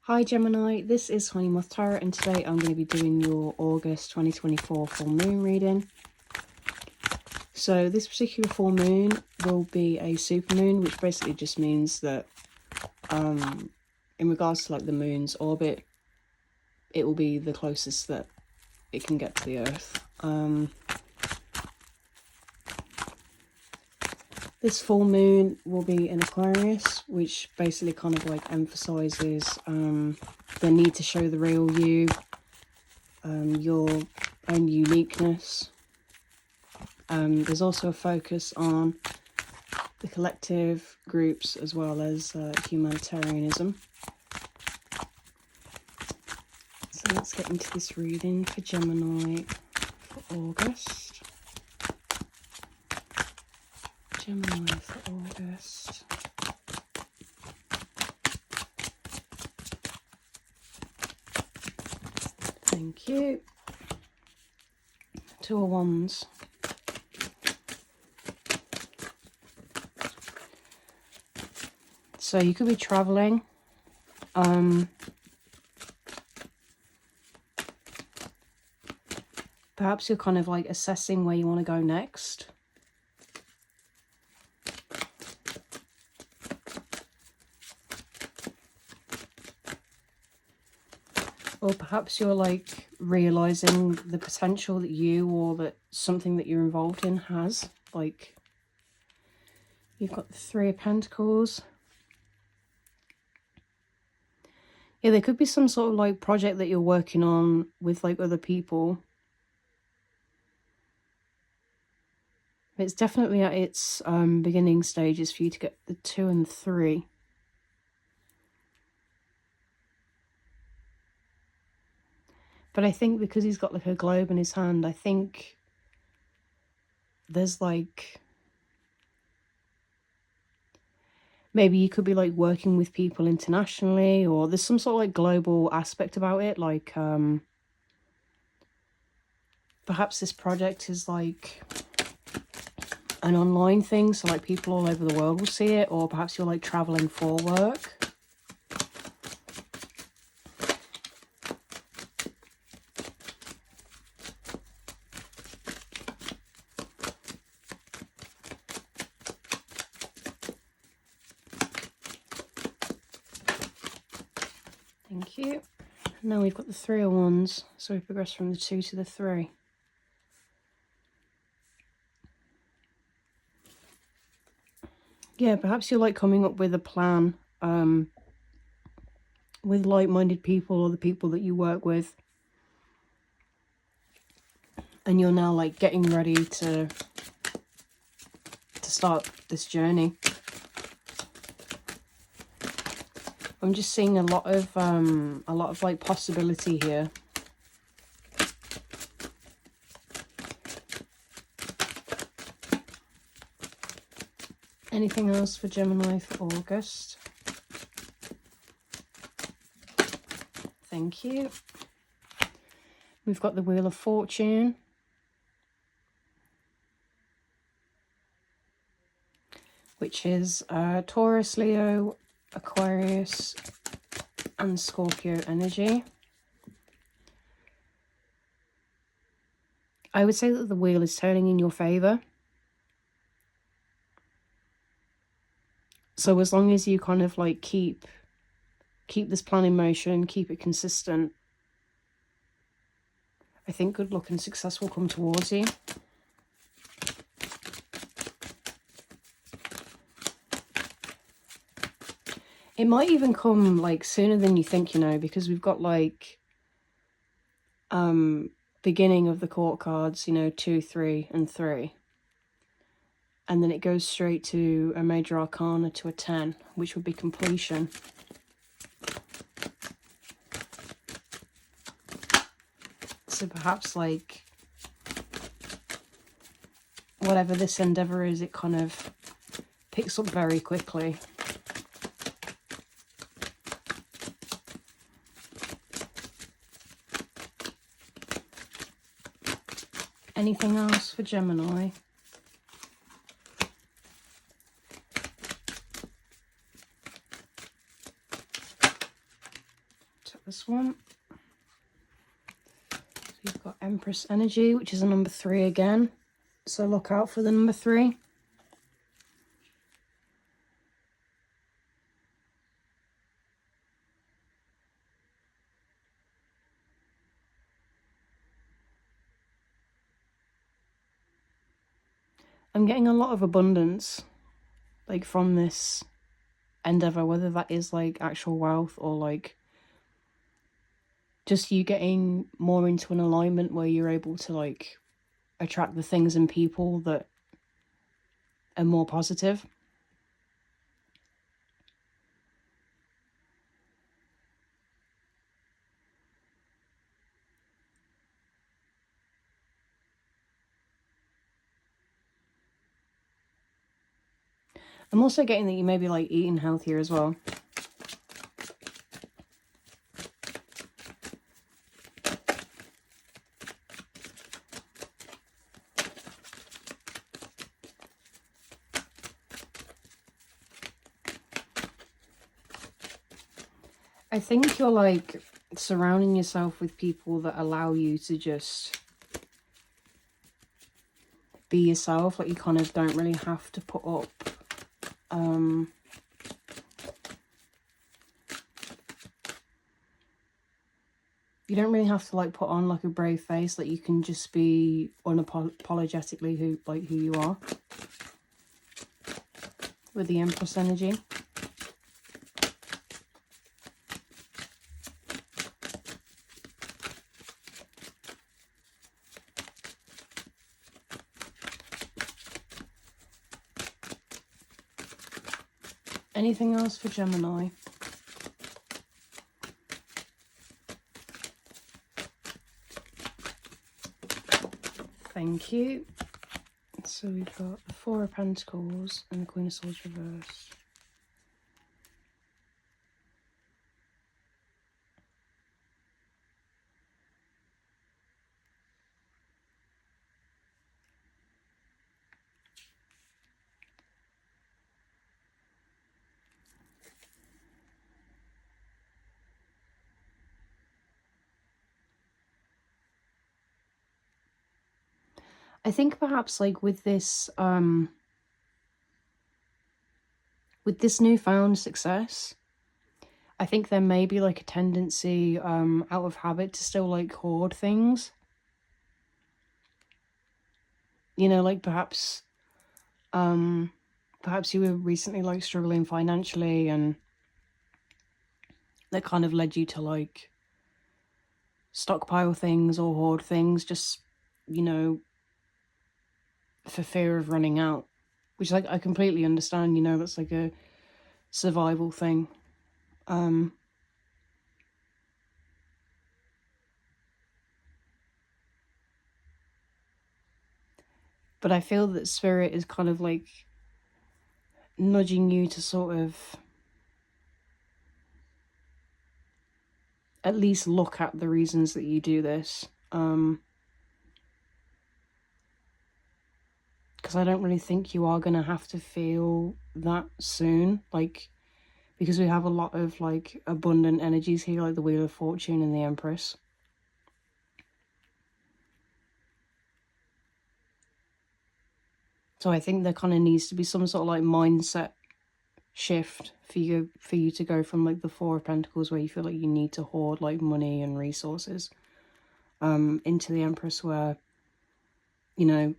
Hi Gemini, this is Honeymoth Tarot and today I'm going to be doing your August 2024 full moon reading. So this particular full moon will be a supermoon, which basically just means that in regards to like the moon's orbit, it will be the closest that it can get to the Earth. This full moon will be in Aquarius, which basically kind of like emphasizes the need to show the real you, your own uniqueness. There's also a focus on the collective groups as well as humanitarianism. So let's get into this reading for Gemini for August. Gemini for August. Thank you. Two of Wands. So you could be traveling. Perhaps you're kind of like assessing where you want to go next. Or perhaps you're like realizing the potential that you or that something that you're involved in has. Like, you've got the Three of Pentacles. Yeah, there could be some sort of like project that you're working on with like other people. It's definitely at its beginning stages for you to get the 2 and 3. But I think because he's got like a globe in his hand, I think there's like, maybe you could be like working with people internationally, or there's some sort of like global aspect about it. Like perhaps this project is like an online thing, so like people all over the world will see it, or perhaps you're like traveling for work. Thank you. Now we've got the 3 of Wands, so we progress from the 2 to the 3. Yeah, perhaps you're like coming up with a plan with like-minded people or the people that you work with. And you're now like getting ready to start this journey. I'm just seeing a lot of like possibility here. Anything else for Gemini for August? Thank you. We've got the Wheel of Fortune. Which is Taurus, Leo, Aquarius, and Scorpio energy. I would say that the wheel is turning in your favor. So as long as you kind of like keep this plan in motion, keep it consistent, I think good luck and success will come towards you. It might even come like sooner than you think, you know, because we've got like beginning of the court cards, you know, 2, 3, and 3. And then it goes straight to a major arcana to a 10, which would be completion. So perhaps like whatever this endeavor is, it kind of picks up very quickly. Anything else for Gemini? this one. So you've got Empress energy, which is a number 3 again. So look out for the number 3. I'm getting a lot of abundance, like, from this endeavor, whether that is like actual wealth or like just you getting more into an alignment where you're able to like attract the things and people that are more positive. I'm also getting that you may be like eating healthier as well. I think you're like surrounding yourself with people that allow you to just be yourself. Like, you kind of don't really have to put up you don't really have to like put on like a brave face. Like, you can just be unapologetically who you are with the Empress energy. Anything else for Gemini? Thank you. So we've got the 4 of Pentacles and the Queen of Swords reversed. I think perhaps like with this newfound success, I think there may be like a tendency out of habit to still like hoard things. You know, like perhaps you were recently like struggling financially, and that kind of led you to like stockpile things or hoard things, just, you know, for fear of running out, which like I completely understand. You know, that's like a survival thing. But I feel that Spirit is kind of like nudging you to sort of at least look at the reasons that you do this. Because I don't really think you are going to have to feel that soon. Like, because we have a lot of like abundant energies here, like the Wheel of Fortune and the Empress. So I think there kind of needs to be some sort of like mindset shift for you to go from like the 4 of Pentacles, where you feel like you need to hoard like money and resources, into the Empress, where, you know,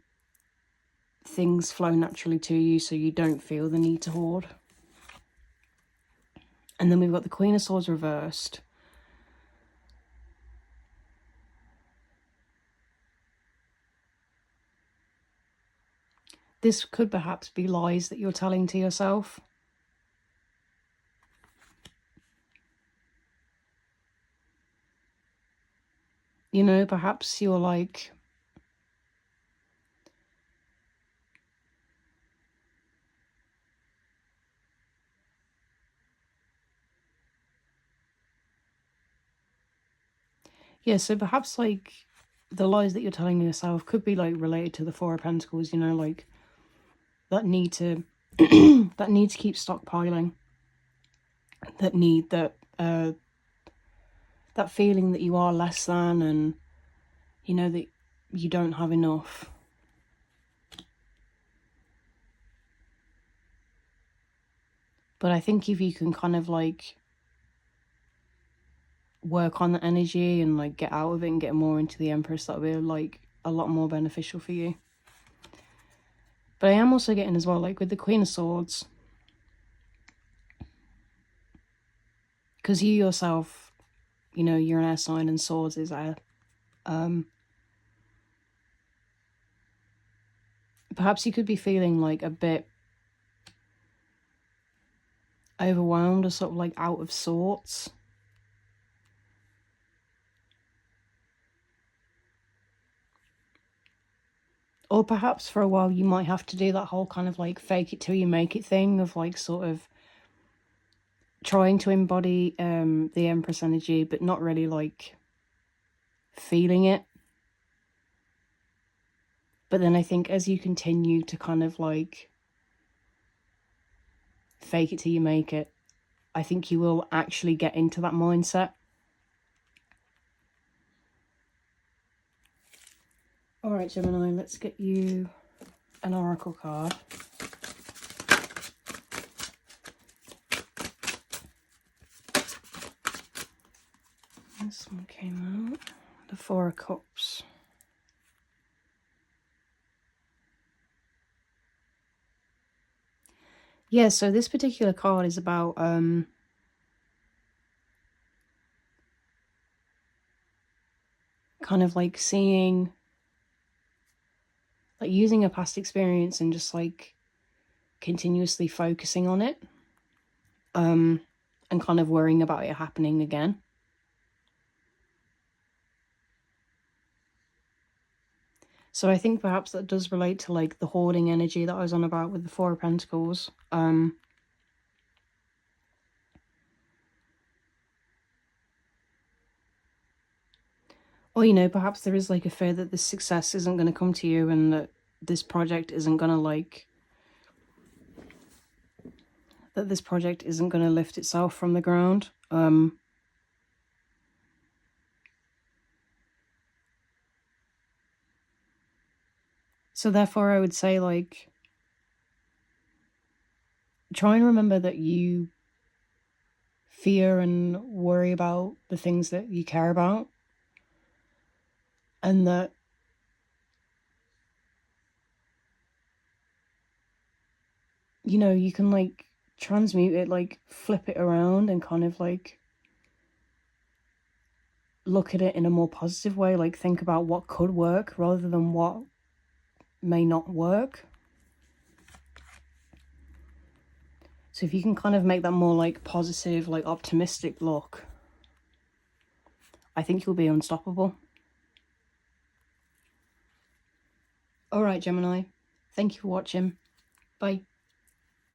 things flow naturally to you, so you don't feel the need to hoard. And then we've got the Queen of Swords reversed. This could perhaps be lies that you're telling to yourself. You know, perhaps you're like, yeah, so perhaps like the lies that you're telling yourself could be like related to the 4 of Pentacles, you know, like that need to that need to keep stockpiling, that that feeling that you are less than, and you know that you don't have enough. But I think if you can kind of like work on the energy and like get out of it and get more into the Empress, that'll be like a lot more beneficial for you. But I am also getting as well, like with the Queen of Swords, because you yourself, you know, you're an air sign and swords is air. Perhaps you could be feeling like a bit overwhelmed or sort of like out of sorts. Or perhaps for a while you might have to do that whole kind of like fake it till you make it thing of like sort of trying to embody the Empress energy but not really like feeling it. But then I think as you continue to kind of like fake it till you make it, I think you will actually get into that mindset. Alright, Gemini, let's get you an oracle card. This one came out. The Four of Cups. Yeah, so this particular card is about kind of like seeing, like using a past experience and just like continuously focusing on it, and kind of worrying about it happening again. So I think perhaps that does relate to like the hoarding energy that I was on about with the Four of Pentacles. Or, you know, perhaps there is like a fear that this success isn't going to come to you and that this project isn't going to like, that this project isn't going to lift itself from the ground. So therefore I would say like, try and remember that you fear and worry about the things that you care about, and that you know you can like transmute it, like flip it around and kind of like look at it in a more positive way, like think about what could work rather than what may not work. So if you can kind of make that more like positive, like optimistic look, I think you'll be unstoppable. All right, Gemini, thank you for watching. Bye.